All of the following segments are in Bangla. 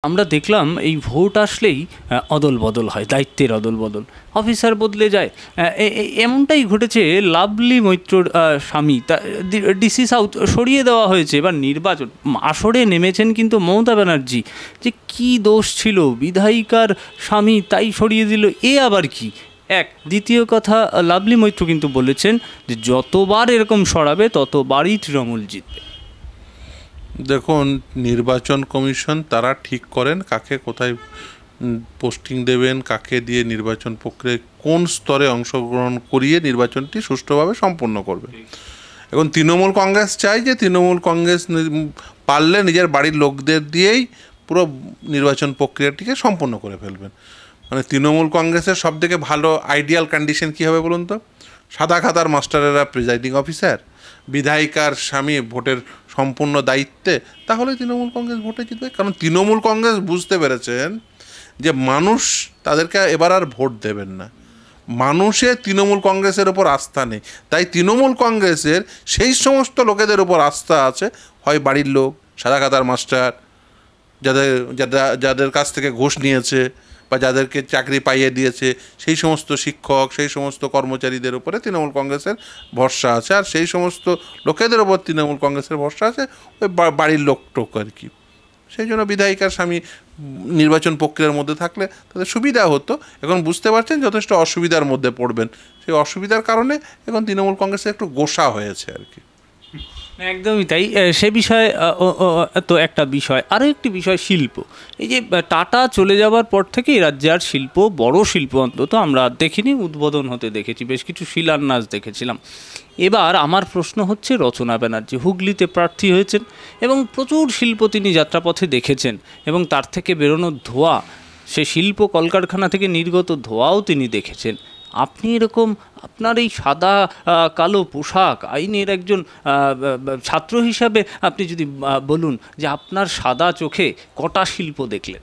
আমরা দেখলাম এই ভোট আসলেই অদল বদল হয়, দায়িত্বের অদল বদল, অফিসার বদলে যায়। এমনটাই ঘটেছে লাভলি মৈত্রর স্বামী, ডিসি সাউথ সরিয়ে দেওয়া হয়েছে। এবার নির্বাচন আসরে নেমেছেন কিন্তু মমতা ব্যানার্জি, যে কি দোষ ছিল বিধায়িকার স্বামী তাই সরিয়ে দিল, এ আবার কি? দ্বিতীয় কথা, লাভলি মৈত্র কিন্তু বলেছেন যে যতবার এরকম সরাবে ততবারই তৃণমূল জিতবে। দেখুন, নির্বাচন কমিশন তারা ঠিক করেন কাকে কোথায় পোস্টিং দেবেন, কাকে দিয়ে নির্বাচন প্রক্রিয়ায় কোন স্তরে অংশগ্রহণ করিয়ে নির্বাচনটি সুষ্ঠুভাবে সম্পন্ন করবে। এখন তৃণমূল কংগ্রেস চায় যে তৃণমূল কংগ্রেস পারলে নিজের বাড়ির লোকদের দিয়েই পুরো নির্বাচন প্রক্রিয়াটিকে সম্পন্ন করে ফেলবেন। মানে তৃণমূল কংগ্রেসের সবথেকে ভালো আইডিয়াল কন্ডিশন কী হবে বলুন তো? সাদা খাতার মাস্টারেরা প্রিজাইডিং অফিসার, বিধায়িকার স্বামী ভোটের সম্পূর্ণ দায়িত্বে, তাহলে তৃণমূল কংগ্রেস ভোটে জিতবে। কারণ তৃণমূল কংগ্রেস বুঝতে পেরেছেন যে মানুষ তাদেরকে এবার আর ভোট দেবেন না, মানুষের তৃণমূল কংগ্রেসের ওপর আস্থা নেই। তাই তৃণমূল কংগ্রেসের সেই সমস্ত লোকেদের ওপর আস্থা আছে, হয় বাড়ির লোক, সাদা খাতার মাস্টার, যাদের কাছ থেকে ঘুষ নিয়েছে বা যাদেরকে চাকরি পাইয়ে দিয়েছে, সেই সমস্ত শিক্ষক, সেই সমস্ত কর্মচারীদের উপরে তৃণমূল কংগ্রেসের ভরসা আছে। আর সেই সমস্ত লোকেদের ওপর তৃণমূল কংগ্রেসের ভরসা আছে ওই বাড়ির লোকটোক আর কি। সেই জন্য বিধায়িকার স্বামী নির্বাচন প্রক্রিয়ার মধ্যে থাকলে তাদের সুবিধা হতো। এখন বুঝতে পারছেন যথেষ্ট অসুবিধার মধ্যে পড়বেন, সেই অসুবিধার কারণে এখন তৃণমূল কংগ্রেসে একটু গোসা হয়েছে আর কি। একদমই তাই। সে বিষয়ে তো একটা বিষয়, আরও একটি বিষয় শিল্প। এই যে টাটা চলে যাওয়ার পর থেকেই রাজ্যে আর শিল্প, বড় শিল্প অন্তত আমরা দেখিনি, উদ্বোধন হতে দেখেছি, বেশ কিছু শিলান্যাস দেখেছিলাম। এবার আমার প্রশ্ন হচ্ছে, রচনা ব্যানার্জি হুগলিতে প্রার্থী হয়েছেন এবং প্রচুর শিল্প তিনি যাত্রাপথে দেখেছেন এবং তার থেকে বেরোনো ধোঁয়া, সে শিল্প কলকারখানা থেকে নির্গত ধোঁয়াও তিনি দেখেছেন। আপনি এরকম আপনার এই সাদা কালো পোশাক, আইনের একজন ছাত্র হিসাবে আপনি যদি বলুন যে আপনার সাদা চোখে কটা শিল্প দেখলেন?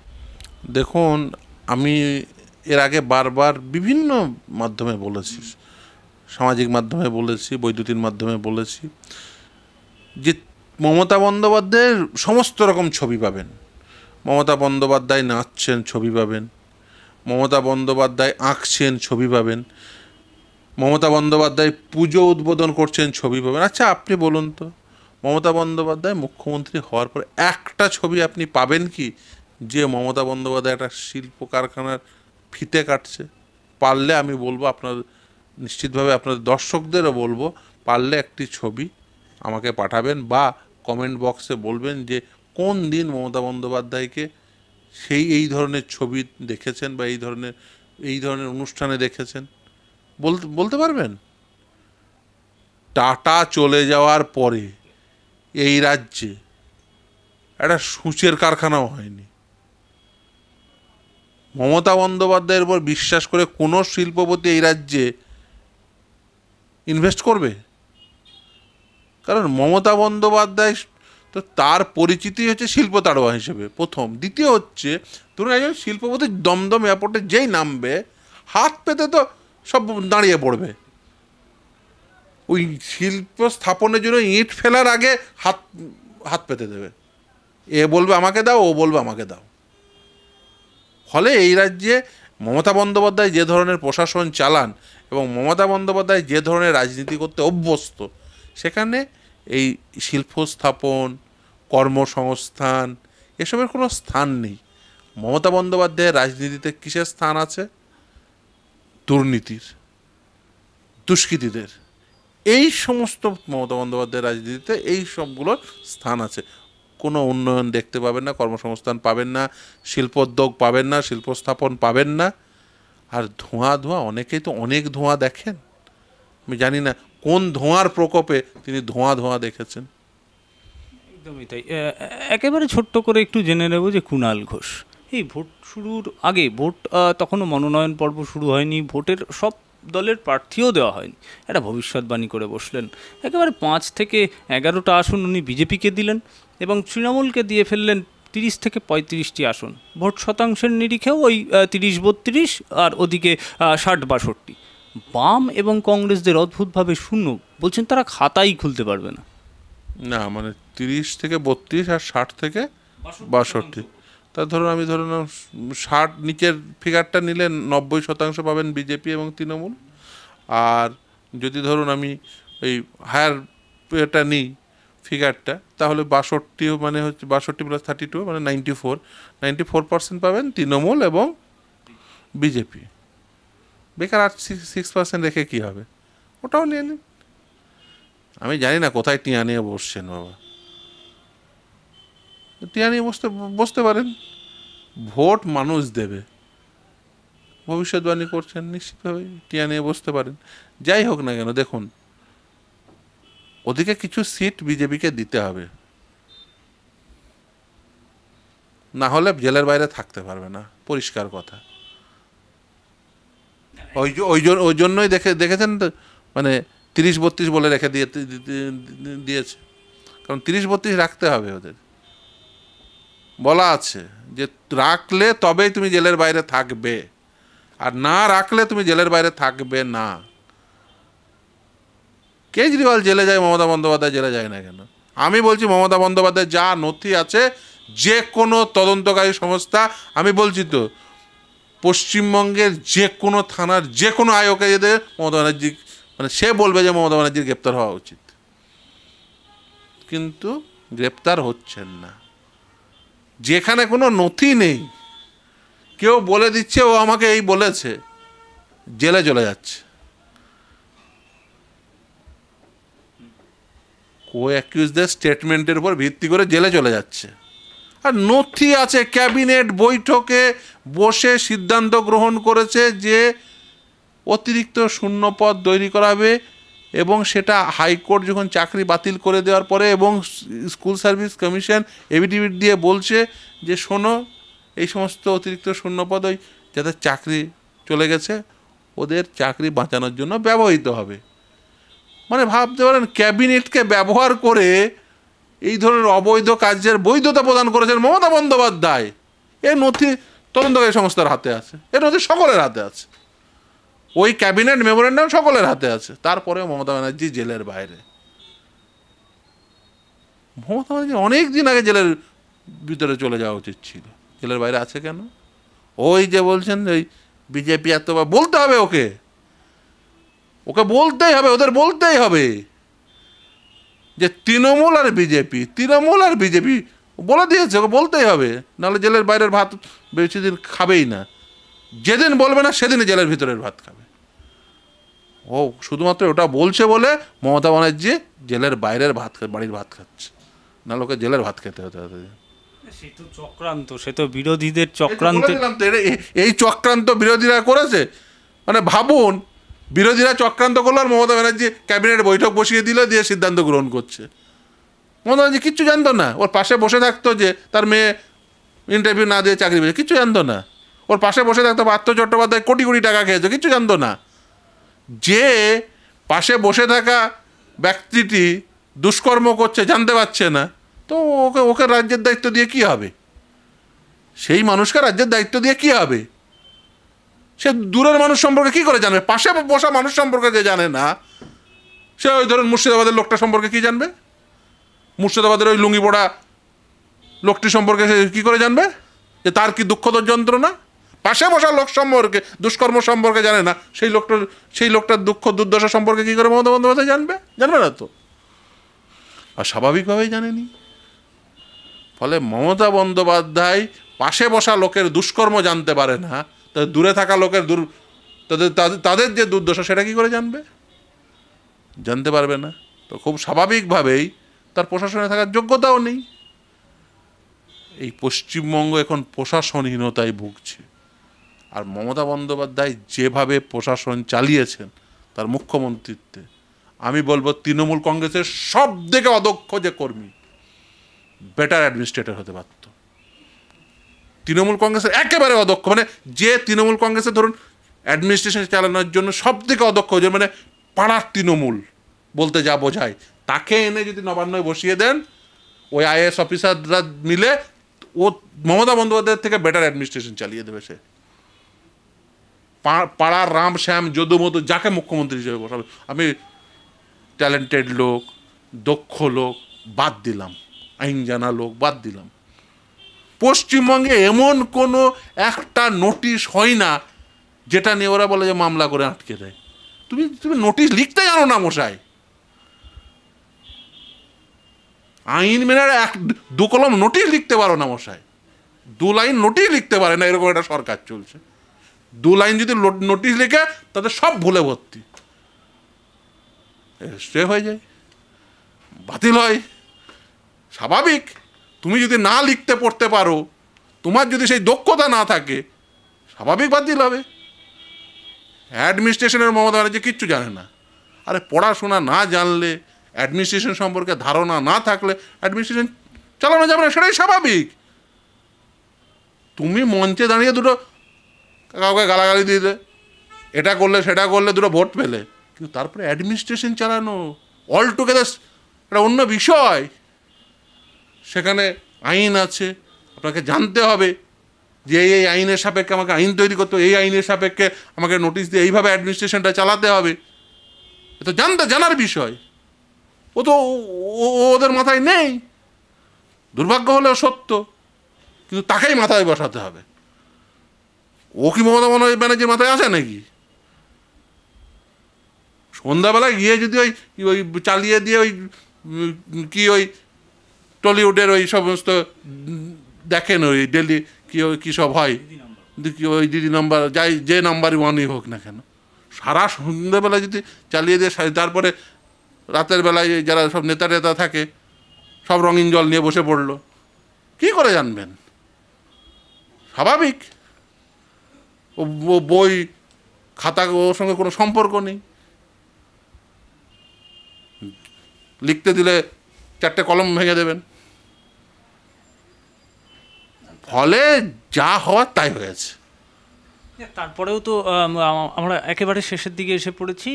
দেখুন, আমি এর আগে বারবার বিভিন্ন মাধ্যমে বলেছি, সামাজিক মাধ্যমে বলেছি, বৈদ্যুতিন মাধ্যমে বলেছি যে মমতা বন্দ্যোপাধ্যায়ের সমস্ত রকম ছবি পাবেন। মমতা বন্দ্যোপাধ্যায় নাচছেন, ছবি পাবেন। মমতা বন্দ্যোপাধ্যায় আঁকছেন, ছবি পাবেন। মমতা বন্দ্যোপাধ্যায় পুজো উদ্বোধন করছেন, ছবি পাবেন। আচ্ছা, আপনি বলুন তো, মমতা বন্দ্যোপাধ্যায় মুখ্যমন্ত্রী হওয়ার পর একটা ছবি আপনি পাবেন কি যে মমতা বন্দ্যোপাধ্যায় একটা শিল্প কারখানার ফিতে কাটছে? পারলে আমি বলবো, আপনার নিশ্চিতভাবে আপনাদের দর্শকদেরও বলবো, পারলে একটি ছবি আমাকে পাঠাবেন বা কমেন্ট বক্সে বলবেন যে কোন দিন মমতা বন্দ্যোপাধ্যায়কে এই ধরনের ছবি দেখেছেন বা এই ধরনের অনুষ্ঠানে দেখেছেন, বলতে পারবেন? টাটা চলে যাওয়ার পরে এই রাজ্যে একটা সূচের কারখানাও হয়নি। মমতা বন্দ্যোপাধ্যায়ের উপর বিশ্বাস করে কোনো শিল্পপতি এই রাজ্যে ইনভেস্ট করবে? কারণ মমতা বন্দ্যোপাধ্যায় তো তার পরিচিতি হচ্ছে শিল্প তাড়োয়া হিসেবে প্রথম। দ্বিতীয় হচ্ছে, ধরুন একজন শিল্পপতি দমদম এয়ারপোর্টে যেই নামবে, হাত পেতে তো সব দাঁড়িয়ে পড়বে। ওই শিল্প স্থাপনের জন্য ইট ফেলার আগে হাত পেতে দেবে। এ বলবে আমাকে দাও, ও বলবে আমাকে দাও। ফলে এই রাজ্যে মমতা বন্দ্যোপাধ্যায় যে ধরনের প্রশাসন চালান এবং মমতা বন্দ্যোপাধ্যায় যে ধরনের রাজনীতি করতে অভ্যস্ত, সেখানে এই শিল্প স্থাপন, কর্মসংস্থান এসবের কোনো স্থান নেই। মমতা বন্দ্যোপাধ্যায়ের রাজনীতিতে কিসের স্থান আছে? দুর্নীতির, দুষ্কৃতীদের, এই সমস্ত মমতা বন্দ্যোপাধ্যায়ের রাজনীতিতে এই সবগুলোর স্থান আছে। কোনো উন্নয়ন দেখতে পাবেন না, কর্মসংস্থান পাবেন না, শিল্পোদ্যোগ পাবেন না, শিল্প স্থাপন পাবেন না। আর ধোঁয়া, অনেকেই তো অনেক ধোঁয়া দেখেন। আমি জানি না কোন ধোঁয়ার প্রকোপে তিনি ধোঁয়া দেখেছেন। একদমই তাই। একেবারে ছোট্ট করে একটু জেনে নেব যে কুণাল ঘোষ, এই ভোট শুরুর আগে, ভোট তখনও মনোনয়ন পর্ব শুরু হয়নি, ভোটের সব দলের প্রার্থীও দেওয়া হয়নি, একটা ভবিষ্যৎবাণী করে বসলেন। একেবারে ৫ থেকে ১১টা আসন উনি বিজেপিকে দিলেন এবং তৃণমূলকে দিয়ে ফেললেন ৩০ থেকে ৩৫টি আসন। ভোট শতাংশের নিরিখেও ওই ৩০-৩২ আর ওদিকে ৬০-৬২। বাম এবং কংগ্রেসদের অদ্ভুতভাবে শূন্য, বলছেন তারা খাতাই খুলতে পারবে না। না, মানে ৩০ থেকে ৩২ আর ৬০ থেকে ৬২। তা ধরুন আমি ধরুন 60 নিচের ফিগারটা নিলে 90% পাবেন বিজেপি এবং তৃণমূল। আর যদি ধরুন আমি ওই হায়ার এটা নিই ফিগারটা, তাহলে 62 মানে হচ্ছে 62 + 32 মানে 94% পাবেন তৃণমূল এবং বিজেপি। বেকার আর 6% রেখে কী হবে, ওটাও নিয়ে নিন। আমি জানি না কোথায় টিয়া নিয়ে বসছেন বাবা, টিয়া নিয়ে বসতে পারেন, ভোট মানুষ দেবে, ভবিষ্যৎবাণী করছেন, নিশ্চিতভাবে টিয়া নিয়ে বসতে পারেন। যাই হোক না কেন, দেখুন ওদিকে কিছু সিট বিজেপিকে দিতে হবে, না হলে জেলের বাইরে থাকতে পারবে না, পরিষ্কার কথা। ওই জন্যই দেখেছেন তো, মানে 30-32 বলে রেখে দিয়েছে, কারণ 30-32 রাখতে হবে ওদের, বলা আছে যে রাখলে তবেই তুমি জেলের বাইরে থাকবে, আর না রাখলে তুমি জেলের বাইরে থাকবে না। কেজরিওয়াল জেলে যায়, মমতা বন্দ্যোপাধ্যায় জেলে যায় না কেন? আমি বলছি মমতা বন্দ্যোপাধ্যায় যা নথি আছে, যে কোনো তদন্তকারী সংস্থা, আমি বলছি তো পশ্চিমবঙ্গের যে কোনো থানার যে কোনো আয়োগে যেতে মমতা ব্যানার্জি, মানে সে বলবে যে মমতা ব্যানার্জির গ্রেপ্তার হওয়া উচিত, কিন্তু গ্রেপ্তার হচ্ছেন না। যেখানে কোনো নথি নেই, কেউ বলে দিচ্ছে ও আমাকে এই বলেছে, জেলে চলে যাচ্ছে। অ্যাকিউজদের স্টেটমেন্টের উপর ভিত্তি করে জেলে চলে যাচ্ছে। আর নথি আছে, ক্যাবিনেট বৈঠকে বসে সিদ্ধান্ত গ্রহণ করেছে যে অতিরিক্ত শূন্যপদ তৈরি করা হবে, এবং সেটা হাইকোর্ট যখন চাকরি বাতিল করে দেওয়ার পরে এবং স্কুল সার্ভিস কমিশন এফিডেভিট দিয়ে বলছে যে শোনো, এই সমস্ত অতিরিক্ত শূন্যপদ ওই যাদের চাকরি চলে গেছে ওদের চাকরি বাঁচানোর জন্য ব্যবহৃত হবে। মানে ভাবতে পারেন, ক্যাবিনেটকে ব্যবহার করে এই ধরনের অবৈধ কার্যের বৈধতা প্রদান করেছেন মমতা বন্দ্যোপাধ্যায়। এ নথি তদন্তকারী সংস্থার হাতে আছে, এ নথি সকলের হাতে আছে, ওই ক্যাবিনেট মেমোরেন্ডাম সকলের হাতে আছে, তারপরেও মমতা ব্যানার্জি জেলের বাইরে। মমতা ব্যানার্জি অনেক দিন আগে জেলের ভিতরে চলে যাওয়া উচিত ছিল, জেলের বাইরে আছে কেন? ওই যে বলছেন ওই বিজেপি এতবার, বলতে হবে ওকে বলতেই হবে, ওদের বলতেই হবে যে তৃণমূল আর বিজেপি বলে দিয়েছে, ওকে বলতেই হবে, নাহলে জেলের বাইরের ভাত বেশি দিন খাবেই না। যেদিন বলবে না সেদিনই জেলের ভিতরের ভাত খাবে। ও শুধুমাত্র ওটা বলছে বলে মমতা ব্যানার্জি জেলের বাইরের ভাত, বাড়ির ভাত খাচ্ছে, নাহলে ওকে জেলের ভাত খেতে হতে হতে। সে তো চক্রান্ত, সে তো বিরোধীদের চক্রান্ত। এই চক্রান্ত বিরোধীরা করেছে, মানে ভাবুন, বিরোধীরা চক্রান্ত করলো আর মমতা ব্যানার্জি ক্যাবিনেট বৈঠক বসিয়ে দিল, দিয়ে সিদ্ধান্ত গ্রহণ করছে। মমতা ব্যানার্জি কিচ্ছু জানতো না, ওর পাশে বসে থাকতো যে তার মেয়ে ইন্টারভিউ না দিয়ে চাকরি পেয়েছে, কিচ্ছু জানতো না। ওর পাশে বসে থাকতো পার্থ চট্টোপাধ্যায় কোটি কোটি টাকা খেয়েছে, কিচ্ছু জানতো না। যে পাশে বসে থাকা ব্যক্তিটি দুষ্কর্ম করছে জানতে পারছে না, তো ওকে রাজ্যের দায়িত্ব দিয়ে কি হবে? সেই মানুষকে রাজ্যের দায়িত্ব দিয়ে কি হবে? সে দূরের মানুষ সম্পর্কে কি করে জানবে? পাশে বসা মানুষ সম্পর্কে যে জানে না, সে ওই ধরুন মুর্শিদাবাদের লোকটা সম্পর্কে কি জানবে? মুর্শিদাবাদের ওই লুঙ্গি পড়া লোকটি সম্পর্কে সে কী করে জানবে যে তার কি দুঃখদ যন্ত্রণা? পাশে বসা লোক সম্পর্কে, দুষ্কর্ম সম্পর্কে জানে না, সেই লোকটার দুঃখ দুর্দশা সম্পর্কে কী করে মমতা বন্দ্যোপাধ্যায় জানবে না তো। আর স্বাভাবিকভাবেই জানেনি। ফলে মমতা বন্দ্যোপাধ্যায় পাশে বসা লোকের দুষ্কর্ম জানতে পারে না, তাদের দূরে থাকা লোকের তাদের যে দুর্দশা সেটা কী করে জানতে পারবে না। তো খুব স্বাভাবিকভাবেই তার প্রশাসনে থাকার যোগ্যতাও নেই। এই পশ্চিমবঙ্গ এখন প্রশাসনহীনতায় ভুগছে। আর মমতা বন্দ্যোপাধ্যায় যেভাবে প্রশাসন চালিয়েছেন তার মুখ্যমন্ত্রীত্বে, আমি বলবো তৃণমূল কংগ্রেসের সব থেকে অদক্ষ যে কর্মী বেটার অ্যাডমিনিস্ট্রেটর হতে পারত। তৃণমূল কংগ্রেসের একেবারে অদক্ষ, মানে যে তৃণমূল কংগ্রেসের ধরুন অ্যাডমিনিস্ট্রেশন চালানোর জন্য সব থেকে অদক্ষ, মানে পাড়ার তৃণমূল বলতে যা বোঝায়, তাকে এনে যদি নবান্নয় বসিয়ে দেন, ওই আইএএস অফিসাররা মিলে ও মমতা বন্দ্যোপাধ্যায়ের থেকে বেটার অ্যাডমিনিস্ট্রেশন চালিয়ে দেবে। সে পাড়ার রাম শ্যাম যদু মধু যাকে মুখ্যমন্ত্রী হিসেবে বসাবে, আমি ট্যালেন্টেড লোক, দক্ষ লোক বাদ দিলাম, আইন জানা লোক বাদ দিলাম, পশ্চিমবঙ্গে এমন কোনো একটা নোটিশ হয় না যেটা নিয়ে ওরা বলে যে মামলা করে আটকে দেয়। তুমি তুমি নোটিশ লিখতে জানো না মশাই, আইন মেনে দু কলম নোটিশ লিখতে পারো না মশাই, 2 লাইন নোটিশ লিখতে পারে না, এরকম একটা সরকার চলছে। 2 লাইন যদি নোটিশ লিখে তাদের সব ভুলে ভর্তি, স্টে হয়ে যায়, বাতিল হয়। স্বাভাবিক, তুমি যদি না লিখতে পড়তে পারো, তোমার যদি সেই দক্ষতা না থাকে, স্বাভাবিক বাতিল হবে। অ্যাডমিনিস্ট্রেশনের মমতা ব্যানার্জি কিচ্ছু জানে না। আরে পড়াশোনা না জানলে, অ্যাডমিনিস্ট্রেশন সম্পর্কে ধারণা না থাকলে অ্যাডমিনিস্ট্রেশন চালানো যাবে না, সেটাই স্বাভাবিক। তুমি মঞ্চে দাঁড়িয়ে দুটো কাউকে গালাগালি দিলে, এটা করলে সেটা করলে, দুটো ভোট পেলে, কিন্তু তারপরে অ্যাডমিনিস্ট্রেশন চালানো অল টুগেদার একটা অন্য বিষয়। সেখানে আইন আছে, আপনাকে জানতে হবে যে এই আইনের সাপেক্ষে আমাকে আইন তৈরি করতে হবে, এই আইনের সাপেক্ষে আমাকে নোটিশ দিয়ে এইভাবে অ্যাডমিনিস্ট্রেশনটা চালাতে হবে। এ তো জানার বিষয়, ও তো ওদের মাথায় নেই। দুর্ভাগ্য হলেও সত্য, কিন্তু তাকেই মাথায় বসাতে হবে। ও কি মমতা ব্যানার্জির মাথায় আসে নাকি? সন্ধ্যাবেলায় গিয়ে যদি ওই চালিয়ে দিয়ে ওই টলিউডের ওই সমস্ত দেখেন, ওই ডেলি কি সব হয়, ওই দিদি নাম্বার যাই, যে নাম্বারই ওয়ানই হোক না কেন, সারা সন্ধ্যাবেলা যদি চালিয়ে দিয়ে, তারপরে রাতের বেলায় যারা সব নেতা থাকে সব রঙিন জল নিয়ে বসে পড়লো, কি করে জানবেন? স্বাভাবিক, ও বই খাতা ওর সঙ্গে কোনো সম্পর্ক নেই। লিখতে দিলে 4টে কলম ভেঙে দেবেন। ফলে যা হওয়ার তাই হয়েছে। তারপরেও তো আমরা একেবারে শেষের দিকে এসে পড়েছি।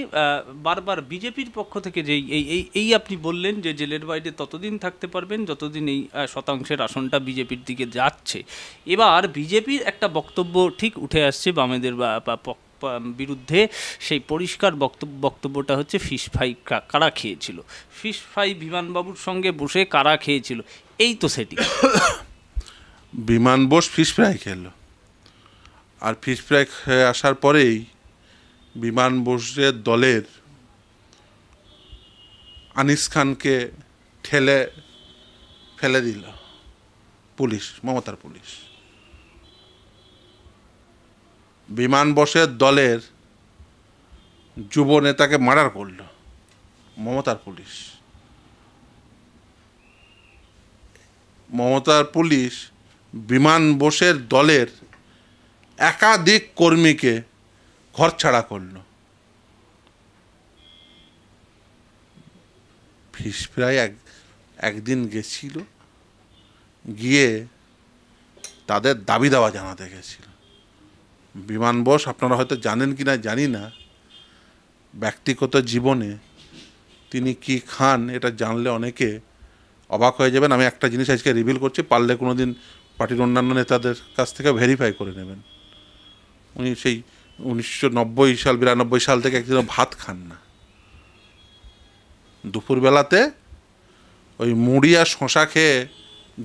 বারবার বিজেপির পক্ষ থেকে যেই এই আপনি বললেন যে জেলের বাইরে ততদিন থাকতে পারবেন যতদিন এই শতাংশের আসনটা বিজেপির দিকে যাচ্ছে। এবার বিজেপির একটা বক্তব্য ঠিক উঠে আসছে বামেদের বিরুদ্ধে, সেই পরিষ্কার বক্তব্যটা হচ্ছে ফিশ ফ্রাই কারা খেয়েছিল, ফিশ ফ্রাই বিমানবাবুর সঙ্গে বসে কারা খেয়েছিল, এই তো সেটি। বিমান বোস ফিশ ফ্রাই খেলো, আর ফিশ ফ্রাই খেয়ে আসার পরেই বিমান বোসের দলের আনিস খানকে ঠেলে ফেলে দিল পুলিশ, মমতার পুলিশ। বিমান বোসের দলের যুব নেতাকে মার্ডার করলো মমতার পুলিশ। মমতার পুলিশ বিমান বোসের দলের একাধিক কর্মীকে ঘরছাড়া করল। ফিশ ফ্রাই একদিন গেছিল, গিয়ে তাদের দাবি দাওয়া জানাতে গেছিল। বিমান বোস, আপনারা হয়তো জানেন কি না জানি না, ব্যক্তিগত জীবনে তিনি কি খান এটা জানলে অনেকে অবাক হয়ে যাবেন। আমি একটা জিনিস আজকে রিভিল করছি, পারলে কোনো দিন পার্টির অন্যান্য নেতাদের কাছ থেকে ভেরিফাই করে নেবেন। উনি সেই 1990 সাল 92 সাল থেকে একদিনও ভাত খান না। দুপুরবেলাতে ওই মুড়ি আর শশা খেয়ে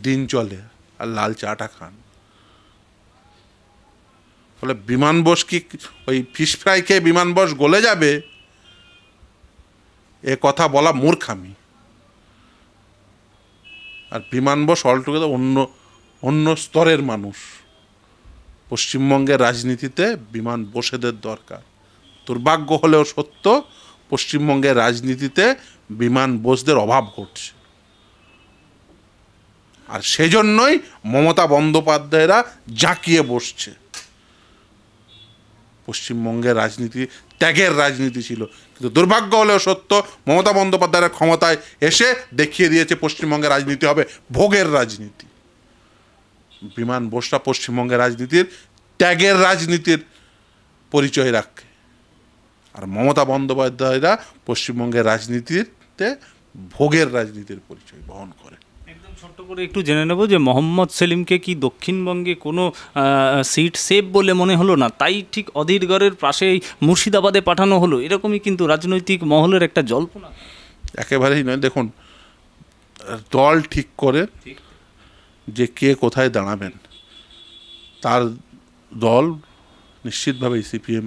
দিন চলে, আর লাল চাটা খান। ফলে বিমান বোস কি ওই ফিশ ফ্রাই খেয়ে বিমান বোস গলে যাবে, এ কথা বলা মূর্খামি। আর বিমান বোস অলটুগেদার অন্য স্তরের মানুষ। পশ্চিমবঙ্গের রাজনীতিতে বিমান বোসেদের দরকার। দুর্ভাগ্য হলেও সত্য, পশ্চিমবঙ্গের রাজনীতিতে বিমান বোসদের অভাব ঘটছে। আর সেজন্যই মমতা বন্দ্যোপাধ্যায়রা জাঁকিয়ে বসছে। পশ্চিমবঙ্গের রাজনীতি ত্যাগের রাজনীতি ছিল, কিন্তু দুর্ভাগ্য হলেও সত্য, মমতা বন্দ্যোপাধ্যায়ের ক্ষমতায় এসে দেখিয়ে দিয়েছে পশ্চিমবঙ্গের রাজনীতি হবে ভোগের রাজনীতি। বিমান বোসরা পশ্চিমবঙ্গের রাজনীতির ত্যাগের রাজনীতির পরিচয় রাখে, আর মমতা বন্দ্যোপাধ্যায়রা পশ্চিমবঙ্গের রাজনীতিতে ভোগের রাজনীতির পরিচয় বহন করে। একদম ছোট্ট করে একটু জেনে নেব যে মোহাম্মদ সেলিমকে কি দক্ষিণবঙ্গে কোনো সিট সেভ বলে মনে হলো না, তাই ঠিক অধীরগড়ের পাশেই মুর্শিদাবাদে পাঠানো হলো, এরকমই কিন্তু রাজনৈতিক মহলের একটা জল্পনা। একেবারেই নয়। দেখুন, দল ঠিক করে যে কে কোথায় দাঁড়াবেন, তার দল নিশ্চিতভাবেই সিপিএম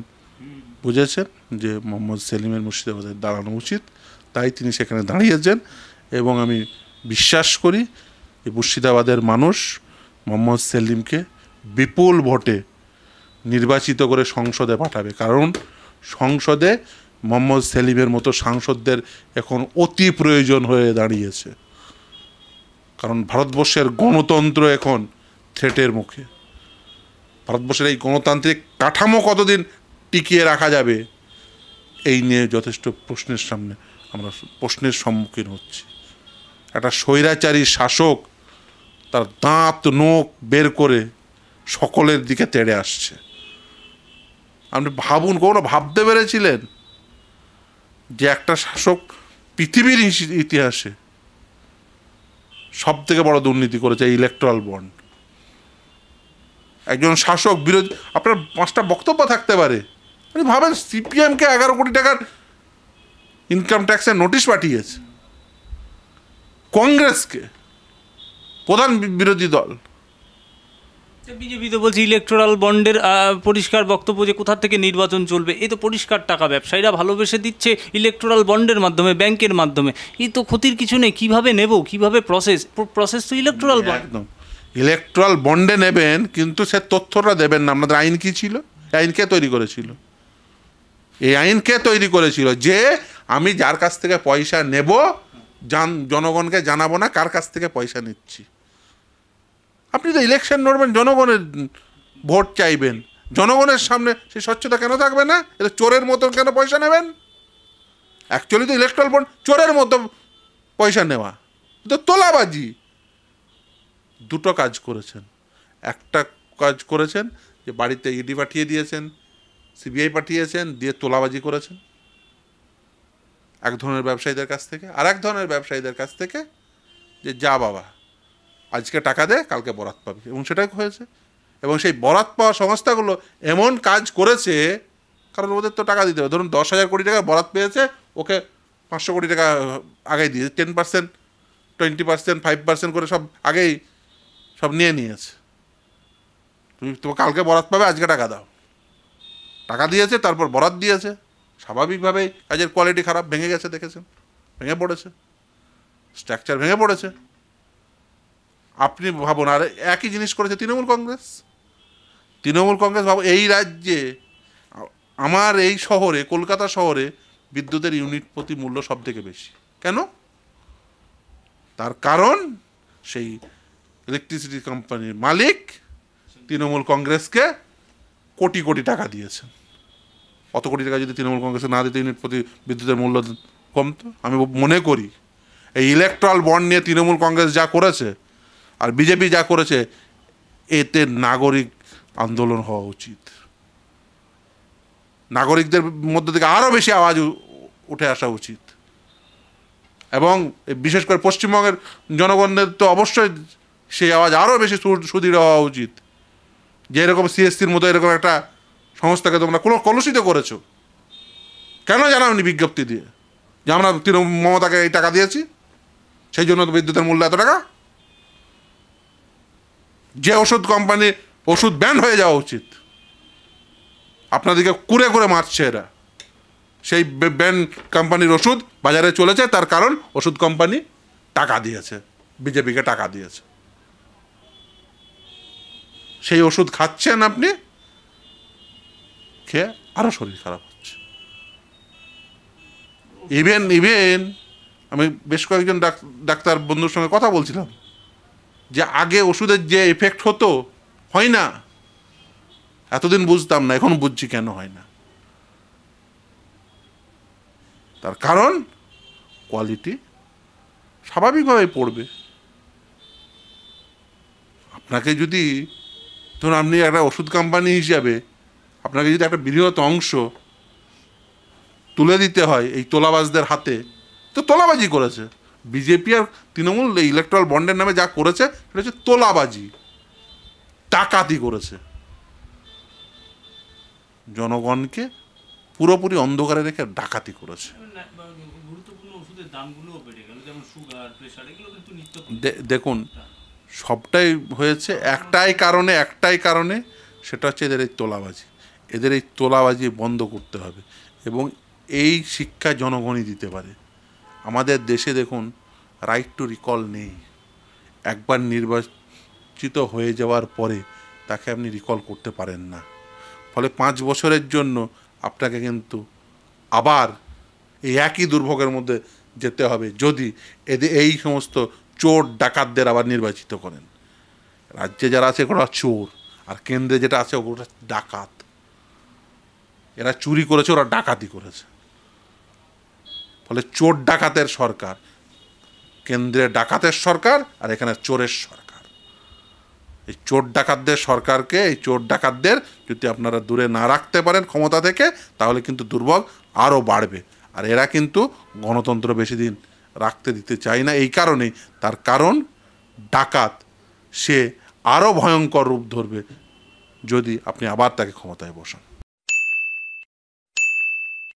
বুঝেছেন যে মোহাম্মদ সেলিমের মুর্শিদাবাদে দাঁড়ানো উচিত, তাই তিনি সেখানে দাঁড়িয়েছেন। এবং আমি বিশ্বাস করি যে মুর্শিদাবাদের মানুষ মোহাম্মদ সেলিমকে বিপুল ভোটে নির্বাচিত করে সংসদে পাঠাবে, কারণ সংসদে মোহাম্মদ সেলিমের মতো সাংসদদের এখন অতি প্রয়োজন হয়ে দাঁড়িয়েছে। কারণ ভারতবর্ষের গণতন্ত্র এখন থ্রেটের মুখে। ভারতবর্ষের এই গণতান্ত্রিক কাঠামো কতদিন টিকিয়ে রাখা যাবে, এই নিয়ে যথেষ্ট প্রশ্নের সম্মুখীন হচ্ছি। একটা স্বৈরাচারী শাসক তার দাঁত নোখ বের করে সকলের দিকে তেড়ে আসছে। আপনি ভাবুন, কখনো ভাবতে পেরেছিলেন যে একটা শাসক পৃথিবীর ইতিহাসে সব থেকে বড় দুর্নীতি করেছে ইলেকট্রাল বন্ড? একজন শাসক বিরোধী, আপনার 5টা বক্তব্য থাকতে পারে, আপনি ভাবেন সিপিএমকে 11 কোটি টাকার ইনকাম ট্যাক্সের নোটিশ পাঠিয়েছে, কংগ্রেসকে প্রধান বিরোধী দল। বিজেপি তো বলছে ইলেকটোরাল বন্ডের পরিষ্কার বক্তব্য যে কোথা থেকে নির্বাচন চলবে, এই তো পরিষ্কার টাকা ব্যবসায়ীরা ভালোবেসে দিচ্ছে ইলেকটোরাল বন্ডের মাধ্যমে, ব্যাংকের মাধ্যমে। এই তো ক্ষতির কিছু নেই, কিভাবে নেব, কিভাবে প্রসেস তো ইলেকটোরাল বন্ড। একদম ইলেকট্রাল বন্ডে নেবেন, কিন্তু সে তথ্যটা দেবেন না। আপনাদের আইন কি ছিল? আইন কে তৈরি করেছিল? এই আইন কে তৈরি করেছিল যে আমি যার কাছ থেকে পয়সা নেব জনগণকে জানাবো না কার কাছ থেকে পয়সা নিচ্ছি। আপনি তো ইলেকশন লড়বেন, জনগণের ভোট চাইবেন, জনগণের সামনে সেই স্বচ্ছতা কেন থাকবে না? এটা চোরের মতো কেন পয়সা নেবেন? অ্যাকচুয়ালি তো ইলেকট্রাল বন্ড চোরের মতো পয়সা নেওয়া, তো তোলাবাজি। দুটো কাজ করেছেন। একটা কাজ করেছেন যে বাড়িতে ইডি পাঠিয়ে দিয়েছেন, সিবিআই পাঠিয়েছেন, দিয়ে তোলাবাজি করেছেন এক ধরনের ব্যবসায়ীদের কাছ থেকে। আর এক ধরনের ব্যবসায়ীদের কাছ থেকে যে যা বাবা আজকে টাকা দে, কালকে বরাত পাবি, এবং সেটাই হয়েছে। এবং সেই বরাত পাওয়া সংস্থাগুলো এমন কাজ করেছে, কারণ ওদের তো টাকা দিতে হবে। ধরুন 10,000 কোটি টাকা বরাত পেয়েছে, ওকে 500 কোটি টাকা আগেই দিয়েছে, 10%, 20%, 5% করে সব আগেই সব নিয়ে নিয়েছে। তুমি তো কালকে বরাত পাবে, আজকে টাকা দাও। টাকা দিয়েছে, তারপর বরাত দিয়েছে। স্বাভাবিকভাবেই কাজের কোয়ালিটি খারাপ, ভেঙে গেছে, দেখেছেন, ভেঙে পড়েছে, স্ট্রাকচার ভেঙে পড়েছে। আপনি ভাবুন, আর একই জিনিস করেছে তৃণমূল কংগ্রেস। তৃণমূল কংগ্রেস ভাবো, এই রাজ্যে আমার এই শহরে, কলকাতা শহরে বিদ্যুতের ইউনিট প্রতি মূল্য সব থেকে বেশি। কেন? তার কারণ সেই ইলেকট্রিসিটি কোম্পানির মালিক তৃণমূল কংগ্রেসকে কোটি কোটি টাকা দিয়েছেন। অত কোটি টাকা যদি তৃণমূল কংগ্রেসে না দিতে ইউনিট প্রতি বিদ্যুতের মূল্য কমতো। আমি মনে করি এই ইলেকট্রাল বন্ড নিয়ে তৃণমূল কংগ্রেস যা করেছে আর বিজেপি যা করেছে, এতে নাগরিক আন্দোলন হওয়া উচিত। নাগরিকদের মধ্যে থেকে আরও বেশি আওয়াজ উঠে আসা উচিত। এবং বিশেষ করে পশ্চিমবঙ্গের জনগণদের তো অবশ্যই সেই আওয়াজ আরও বেশি সুদৃঢ় হওয়া উচিত। যে এরকম সিএসসির মতো এরকম একটা সংস্থাকে তোমরা কোনো কলুষিত করেছো, কেন জানাওনি বিজ্ঞপ্তি দিয়ে যে আমরা মমতাকে এই টাকা দিয়েছি, সেই জন্য তো বিদ্যুতের মূল্য এত টাকা? যে ওষুধ কোম্পানি ওষুধ ব্যান হয়ে যাওয়া উচিত, আপনাদেরকে কুরে করে মারছে এরা। সেই ব্যান কোম্পানির ওষুধ বাজারে চলেছে, তার কারণ ওষুধ কোম্পানি টাকা দিয়েছে, বিজেপিকে টাকা দিয়েছে। সেই ওষুধ খাচ্ছেন আপনি, খেয়ে আরো শরীর খারাপ হচ্ছে। ইভেন আমি বেশ কয়েকজন ডাক্তার বন্ধুর সঙ্গে কথা বলছিলাম যে আগে ওষুধের যে এফেক্ট হতো, হয় না। এতদিন বুঝতাম না, এখন বুঝছি কেন হয় না। তার কারণ কোয়ালিটি স্বাভাবিকভাবে পড়বে। আপনাকে যদি, ধরুন আপনি একটা ওষুধ কোম্পানি হিসাবে আপনাকে যদি একটা বৃহৎ অংশ তুলে দিতে হয় এই তোলাবাজদের হাতে, তো তোলাবাজি করেছে বিজেপি আর তৃণমূল। এই ইলেকট্রাল বন্ডের নামে যা করেছে সেটা হচ্ছে তোলাবাজি, ডাকাতি করেছে। জনগণকে পুরোপুরি অন্ধকারে রেখে ডাকাতি করেছে। দেখুন, সবটাই হয়েছে একটাই কারণে, সেটা হচ্ছে এদের এই তোলাবাজি। এদের এই তোলাবাজি বন্ধ করতে হবে, এবং এই শিক্ষা জনগণই দিতে পারে। আমাদের দেশে দেখুন, রাইট টু রিকল নেই। একবার নির্বাচিত হয়ে যাওয়ার পরে তাকে আপনি রিকল করতে পারেন না। ফলে 5 বছরের জন্য আপনাকে কিন্তু আবার এই একই দুর্ভোগের মধ্যে যেতে হবে যদি এই সমস্ত চোর ডাকাতদের আবার নির্বাচিত করেন। রাজ্যে যারা আছে ওরা চোর, আর কেন্দ্রে যেটা আছে ওটা ডাকাত। এরা চুরি করেছে, ওরা ডাকাতি করেছে। ফলে চোর ডাকাতের সরকার, কেন্দ্রে ডাকাতের সরকার, আর এখানে চোরের সরকার। এই চোর ডাকাতদের সরকারকে, এই চোর ডাকাতদের যদি আপনারা দূরে না রাখতে পারেন ক্ষমতা থেকে, তাহলে কিন্তু দুর্ভোগ আরও বাড়বে। আর এরা কিন্তু গণতন্ত্র বেশি দিন রাখতে দিতে চায় না। এই কারণেই, তার কারণ ডাকাত সে আরও ভয়ঙ্কর রূপ ধরবে যদি আপনি আবার তাকে ক্ষমতায় বসান।